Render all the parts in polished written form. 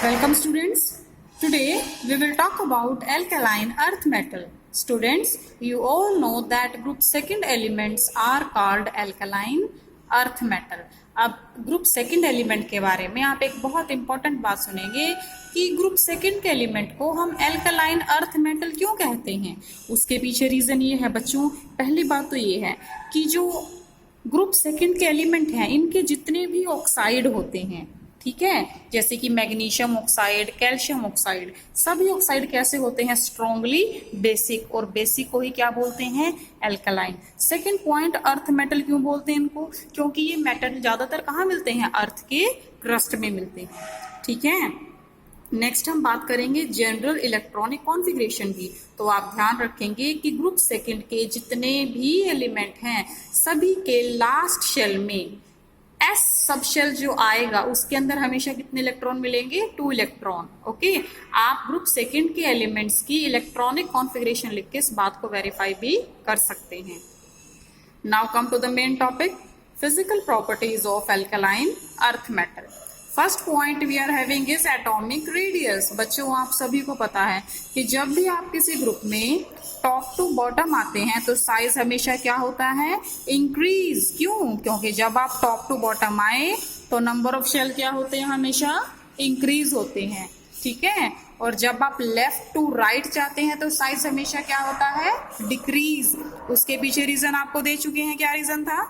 Welcome students. Today we will talk about alkaline earth metal. Students, you all know that group second elements are called alkaline earth metal. अब group second element के बारे में आप एक बहुत important बात सुनेंगे कि ग्रुप सेकंड के एलिमेंट को हम एल्कलाइन अर्थ मेटल क्यों कहते हैं। उसके पीछे रीजन ये है बच्चों, पहली बात तो ये है कि जो ग्रुप सेकंड के एलिमेंट हैं इनके जितने भी ऑक्साइड होते हैं, ठीक है, जैसे कि मैग्नीशियम ऑक्साइड, कैल्शियम ऑक्साइड, सभी ऑक्साइड कैसे होते हैं, स्ट्रॉन्गली बेसिक, और बेसिक को ही क्या बोलते हैं, alkaline. Second point, earth metal क्यों बोलते हैं इनको, क्योंकि ये मेटल ज्यादातर कहाँ मिलते हैं, अर्थ के क्रस्ट में मिलते हैं, ठीक है। नेक्स्ट हम बात करेंगे जनरल इलेक्ट्रॉनिक कॉन्फ़िगरेशन की। तो आप ध्यान रखेंगे कि ग्रुप सेकंड के जितने भी एलिमेंट हैं सभी के लास्ट शेल में एस सब शेल जो आएगा उसके अंदर हमेशा कितने इलेक्ट्रॉन मिलेंगे, 2 इलेक्ट्रॉन। ओके, आप ग्रुप सेकंड के एलिमेंट्स की इलेक्ट्रॉनिक कॉन्फ़िगरेशन लिख के इस बात को वेरीफाई भी कर सकते हैं। Now come to the main topic, physical properties of alkaline earth metal. First point we are having is atomic radius. बच्चों आप सभी को पता है कि जब भी आप किसी ग्रुप में टॉप टू बॉटम आते हैं तो साइज हमेशा क्या होता है, इंक्रीज। क्यों? क्योंकि जब आप टॉप टू बॉटम आए तो नंबर ऑफ शेल क्या होते हैं, हमेशा इंक्रीज होते हैं, ठीक है। और जब आप लेफ्ट टू राइट जाते हैं तो साइज हमेशा क्या होता है, डिक्रीज। उसके पीछे रीजन आपको दे चुके हैं, क्या रीजन था,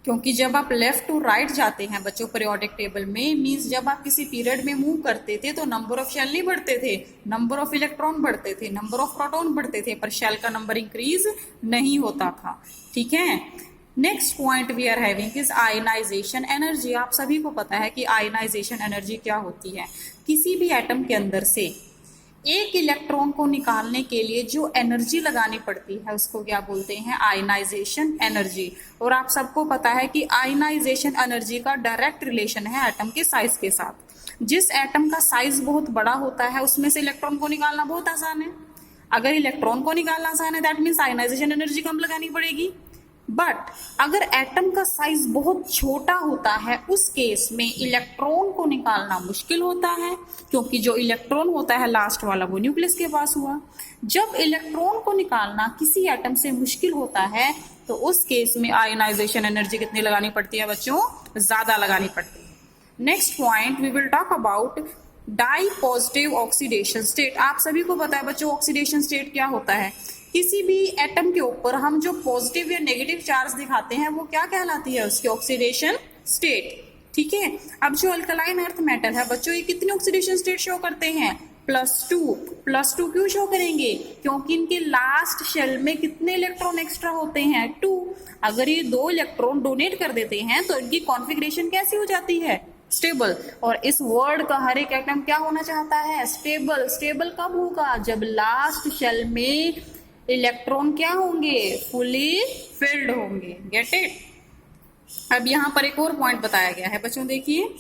क्योंकि जब आप लेफ्ट टू राइट जाते हैं बच्चों पीरियोडिक टेबल में, मींस जब आप किसी पीरियड में मूव करते थे तो नंबर ऑफ शेल नहीं बढ़ते थे, नंबर ऑफ इलेक्ट्रॉन बढ़ते थे, नंबर ऑफ प्रोटॉन बढ़ते थे, पर शेल का नंबर इंक्रीज नहीं होता था, ठीक है। Next point we are having is ionization energy. आप सभी को पता है कि आयनाइजेशन एनर्जी क्या होती है। किसी भी एटम के अंदर से एक इलेक्ट्रॉन को निकालने के लिए जो एनर्जी लगानी पड़ती है उसको क्या बोलते हैं, आयनाइजेशन एनर्जी। और आप सबको पता है कि आयनाइजेशन एनर्जी का डायरेक्ट रिलेशन है एटम के साइज के साथ। जिस एटम का साइज बहुत बड़ा होता है उसमें से इलेक्ट्रॉन को निकालना बहुत आसान है। अगर इलेक्ट्रॉन को निकालना आसान है दैट मीन्स आयनाइजेशन एनर्जी कम लगानी पड़ेगी। बट अगर एटम का साइज बहुत छोटा होता है उस केस में इलेक्ट्रॉन को निकालना मुश्किल होता है, क्योंकि जो इलेक्ट्रॉन होता है लास्ट वाला वो न्यूक्लियस के पास हुआ। जब इलेक्ट्रॉन को निकालना किसी एटम से मुश्किल होता है तो उस केस में आयनाइजेशन एनर्जी कितनी लगानी पड़ती है बच्चों, ज्यादा लगानी पड़ती है। Next point we will talk about dipositive oxidation state. आप सभी को पता है बच्चों ऑक्सीडेशन स्टेट क्या होता है। किसी भी एटम के ऊपर हम जो पॉजिटिव या नेगेटिव चार्ज दिखाते हैं वो क्या कहलाती है, उसकी ऑक्सीडेशन स्टेट, ठीक है। अब जो अल्कलाइन अर्थ मेटल है बच्चों ये कितनी ऑक्सीडेशन स्टेट शो करते हैं, +2। +2 क्यों शो करेंगे, क्योंकि इनके लास्ट शेल में कितने इलेक्ट्रॉन एक्स्ट्रा होते हैं, 2। अगर ये 2 इलेक्ट्रॉन डोनेट कर देते हैं तो इनकी कॉन्फ़िगरेशन कैसी हो जाती है, स्टेबल। और इस वर्ड का हर एक एटम क्या होना चाहता है, स्टेबल। स्टेबल कब होगा, जब लास्ट शेल में इलेक्ट्रॉन क्या होंगे, फुली फिल्ड होंगे। Get it. अब यहाँ पर एक और पॉइंट बताया गया है बच्चों, देखिए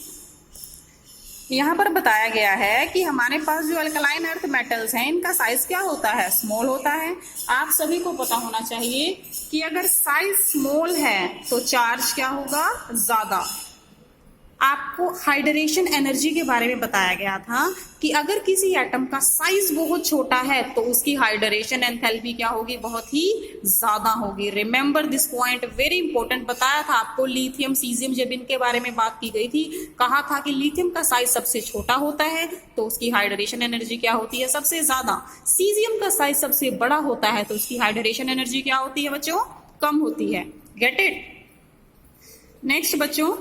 यहाँ पर बताया गया है कि हमारे पास जो अल्कलाइन अर्थ मेटल्स हैं इनका साइज क्या होता है, स्मॉल होता है। आप सभी को पता होना चाहिए कि अगर साइज स्मॉल है तो चार्ज क्या होगा, ज्यादा। आपको हाइड्रेशन एनर्जी के बारे में बताया गया था कि अगर किसी एटम का साइज बहुत छोटा है तो उसकी हाइड्रेशन एंथैल्पी क्या होगी, बहुत ही ज्यादा होगी। Remember this point, very important. बताया था आपको लिथियम सीजियम, जब इनके बारे में बात की गई थी कहा था कि लिथियम का साइज सबसे छोटा होता है तो उसकी हाइड्रेशन एनर्जी क्या होती है, सबसे ज्यादा। सीजियम का साइज सबसे बड़ा होता है तो उसकी हाइड्रेशन एनर्जी क्या होती है बच्चों, कम होती है। Gate it. नेक्स्ट बच्चों,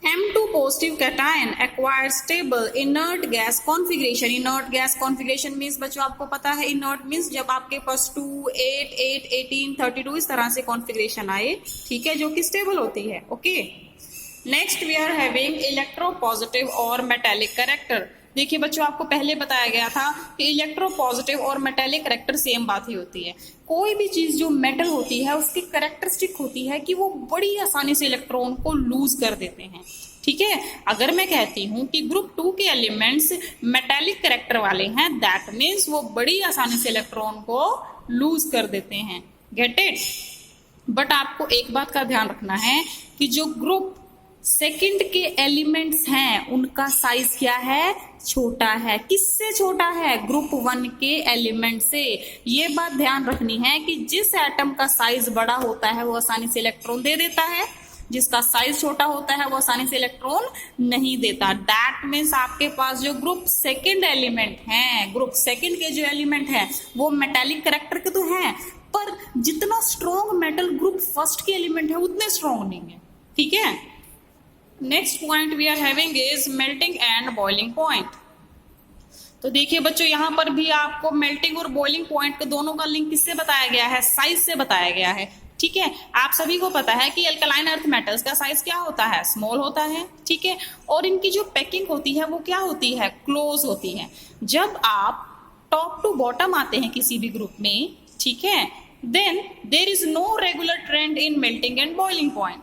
M2 positive cation acquires stable inert gas configuration। inert gas configuration means बच्चों आपको पता है inert means जब आपके पास 2, 8, 8, 18, 32 इस तरह से कॉन्फ़िगरेशन आए, ठीक है, जो कि स्टेबल होती है। Okay, next we are having electropositive और मेटेलिक कैरेक्टर। देखिए बच्चों आपको पहले बताया गया था कि इलेक्ट्रो पॉजिटिव और मेटेलिक कैरेक्टर सेम बात ही होती है। कोई भी चीज जो मेटल होती है उसकी कैरेक्टरिस्टिक होती है कि वो बड़ी आसानी से इलेक्ट्रॉन को लूज कर देते हैं, ठीक है। अगर मैं कहती हूँ कि ग्रुप 2 के एलिमेंट्स मेटेलिक कैरेक्टर वाले हैं दैट मीन्स वो बड़ी आसानी से इलेक्ट्रॉन को लूज कर देते हैं। Get it. बट आपको एक बात का ध्यान रखना है कि जो ग्रुप सेकंड के एलिमेंट्स हैं उनका साइज क्या है, छोटा है। किससे छोटा है, ग्रुप 1 के एलिमेंट से। ये बात ध्यान रखनी है कि जिस एटम का साइज बड़ा होता है वो आसानी से इलेक्ट्रॉन दे देता है, जिसका साइज छोटा होता है वो आसानी से इलेक्ट्रॉन नहीं देता। दैट मीन्स आपके पास जो ग्रुप सेकंड एलिमेंट हैं, ग्रुप सेकंड के जो एलिमेंट हैं वो मेटालिक कैरेक्टर के तो हैं, पर जितना स्ट्रॉन्ग मेटल ग्रुप फर्स्ट के एलिमेंट है उतने स्ट्रॉन्ग नहीं है। ठीक है। Next point we are having is melting and boiling point. तो देखिए बच्चों, यहां पर भी आपको मेल्टिंग और बॉइलिंग पॉइंट के दोनों का लिंक किससे बताया गया है, साइज से बताया गया है। ठीक है। आप सभी को पता है कि अल्कलाइन अर्थ मेटल्स का साइज क्या होता है, स्मॉल होता है। ठीक है। और इनकी जो पैकिंग होती है वो क्या होती है, क्लोज होती है। जब आप टॉप टू बॉटम आते हैं किसी भी ग्रुप में, ठीक है, then there is no regular trend in melting and boiling point.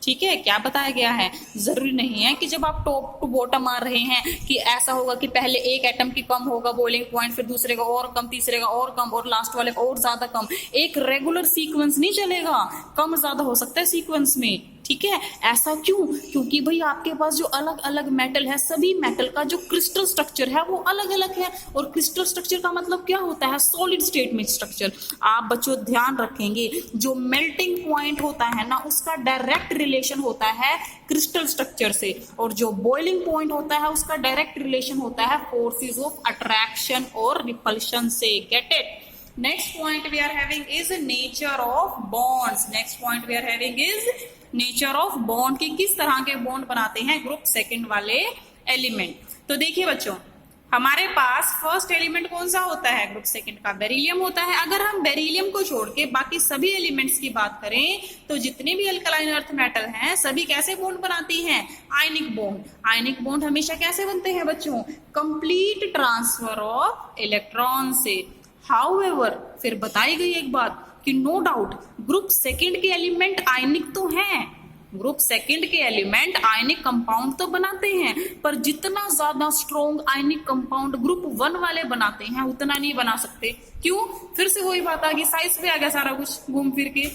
ठीक है। क्या बताया गया है, जरूरी नहीं है कि जब आप टॉप टू बॉटम आ रहे हैं कि ऐसा होगा कि पहले एक एटम की कम होगा बॉइलिंग पॉइंट, फिर दूसरे का और कम, तीसरे का और कम और लास्ट वाले का और ज्यादा कम। एक रेगुलर सीक्वेंस नहीं चलेगा, कम ज्यादा हो सकता है सीक्वेंस में। ठीक है। ऐसा क्यों, क्योंकि भाई आपके पास जो अलग अलग मेटल है, सभी मेटल का जो क्रिस्टल स्ट्रक्चर है वो अलग अलग है। और क्रिस्टल स्ट्रक्चर का मतलब क्या होता है, सॉलिड स्टेट में स्ट्रक्चर। आप बच्चों ध्यान रखेंगे, जो मेल्टिंग पॉइंट होता है ना उसका डायरेक्ट रिलेशन होता है क्रिस्टल स्ट्रक्चर से, और जो बॉइलिंग पॉइंट होता है उसका डायरेक्ट रिलेशन होता है फोर्सेस ऑफ अट्रैक्शन और रिपल्शन से। Get it. Next point we are having is nature of bonds. Next point we are having is nature of bond, की किस तरह के बॉन्ड बनाते हैं ग्रुप सेकंड वाले एलिमेंट। तो देखिए बच्चों, हमारे पास फर्स्ट एलिमेंट कौन सा होता है ग्रुप सेकंड का, बेरिलियम होता है। अगर हम बेरिलियम को छोड़ के बाकी सभी एलिमेंट्स की बात करें तो जितने भी अल्कलाइन अर्थ मेटल हैं सभी कैसे बॉन्ड बनाती हैं, आयनिक बॉन्ड। आयनिक बॉन्ड हमेशा कैसे बनते हैं बच्चों, कंप्लीट ट्रांसफर ऑफ इलेक्ट्रॉन से। हाउएवर, फिर बताई गई एक बात कि नो डाउट ग्रुप सेकंड के एलिमेंट आयनिक तो हैं, ग्रुप सेकंड के एलिमेंट आयनिक कंपाउंड तो बनाते हैं, पर जितना ज्यादा स्ट्रॉन्ग आयनिक कंपाउंड ग्रुप 1 वाले बनाते हैं उतना नहीं बना सकते। क्यों, फिर से वही बात आ गई, साइज पे आ गया सारा कुछ घूम फिर के।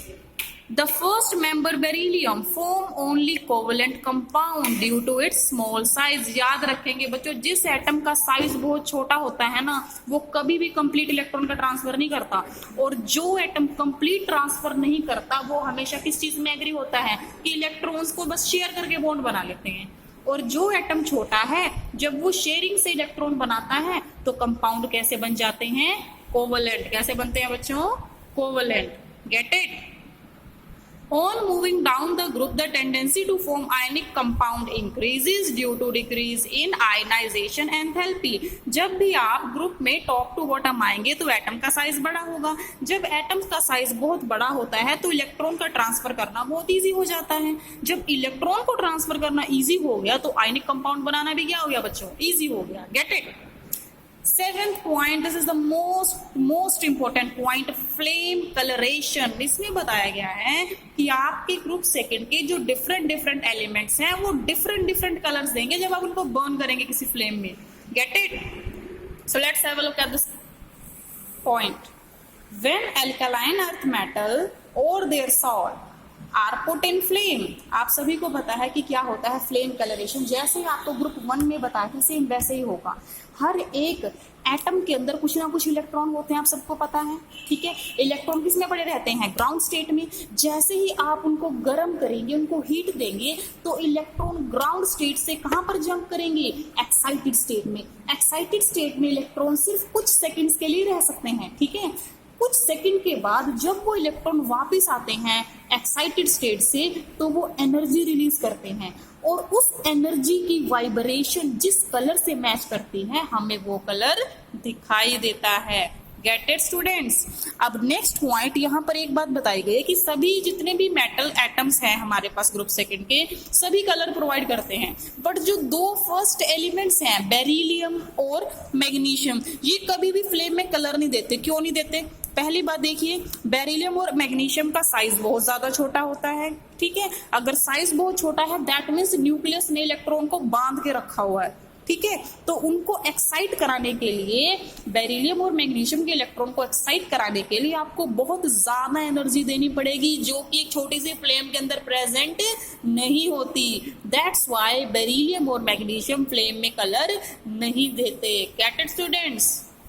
The first member beryllium form only covalent compound due to its small size। याद रखेंगे बच्चों, जिस एटम का साइज बहुत छोटा होता है ना वो कभी भी कंप्लीट इलेक्ट्रॉन का ट्रांसफर नहीं करता, और जो एटम कंप्लीट ट्रांसफर नहीं करता वो हमेशा किस चीज में एग्री होता है कि इलेक्ट्रॉन्स को बस शेयर करके बॉन्ड बना लेते हैं। और जो एटम छोटा है जब वो शेयरिंग से इलेक्ट्रॉन बनाता है तो कंपाउंड कैसे बन जाते हैं, कोवलेंट। कैसे बनते हैं बच्चों, covalent. Get it. On moving down the group, the tendency to form ionic compound increases due to decrease in ionization enthalpy। जब भी आप ग्रुप में टॉप टू बॉटम आएंगे तो एटम का साइज बड़ा होगा। जब एटम का साइज बहुत बड़ा होता है तो इलेक्ट्रॉन का ट्रांसफर करना बहुत इजी हो जाता है। जब इलेक्ट्रॉन को ट्रांसफर करना इजी हो गया तो आयनिक कंपाउंड बनाना भी क्या हो गया बच्चों, इजी हो गया। Get it. Seventh point, this is the most important point, flame colouration. इसमें बताया गया है कि आपके ग्रुप सेकंड के जो डिफरेंट एलिमेंट्स हैं वो डिफरेंट कलर्स देंगे जब आप उनको बर्न करेंगे किसी फ्लेम में। Get it. So let's have a look at this point. When alkaline earth metal और their salt are put in flame, आप सभी को पता है कि क्या होता है फ्लेम कलरेशन। जैसे आपको ग्रुप 1 में बताया था सेम वैसे ही होगा। हर एक एटम के अंदर कुछ ना कुछ इलेक्ट्रॉन होते हैं, आप सबको पता है। ठीक है। इलेक्ट्रॉन किस में पड़े रहते हैं, ग्राउंड स्टेट में। जैसे ही आप उनको गर्म करेंगे, उनको हीट देंगे तो इलेक्ट्रॉन ग्राउंड स्टेट से कहां पर जंप करेंगे, एक्साइटेड स्टेट में। एक्साइटेड स्टेट में इलेक्ट्रॉन सिर्फ कुछ सेकेंड्स के लिए रह सकते हैं। ठीक है। कुछ सेकंड के बाद जब वो इलेक्ट्रॉन वापस आते हैं एक्साइटेड स्टेट से तो वो एनर्जी रिलीज करते हैं, और उस एनर्जी की वाइब्रेशन जिस कलर से मैच करती है हमें वो कलर दिखाई देता है। Get it students. अब नेक्स्ट पॉइंट, यहाँ पर एक बात बताई गई है कि सभी जितने भी मेटल एटम्स हैं हमारे पास ग्रुप सेकंड के सभी कलर प्रोवाइड करते हैं, बट जो दो फर्स्ट एलिमेंट्स हैं बेरिलियम और मैग्नीशियम ये कभी भी फ्लेम में कलर नहीं देते। क्यों नहीं देते, पहली बात देखिए, बेरिलियम और मैग्नीशियम का साइज बहुत ज्यादा छोटा होता है। ठीक है। अगर साइज बहुत छोटा है दैट मीन्स न्यूक्लियस ने इलेक्ट्रॉन को बांध के रखा हुआ है। ठीक है। तो उनको एक्साइट कराने के लिए, बेरिलियम और मैग्नीशियम के इलेक्ट्रॉन को एक्साइट कराने के लिए आपको बहुत ज्यादा एनर्जी देनी पड़ेगी, जो कि एक छोटी सी फ्लेम के अंदर प्रेजेंट नहीं होती। दैट्स व्हाई बेरिलियम और मैग्नीशियम फ्लेम में कलर नहीं देते। Get it students?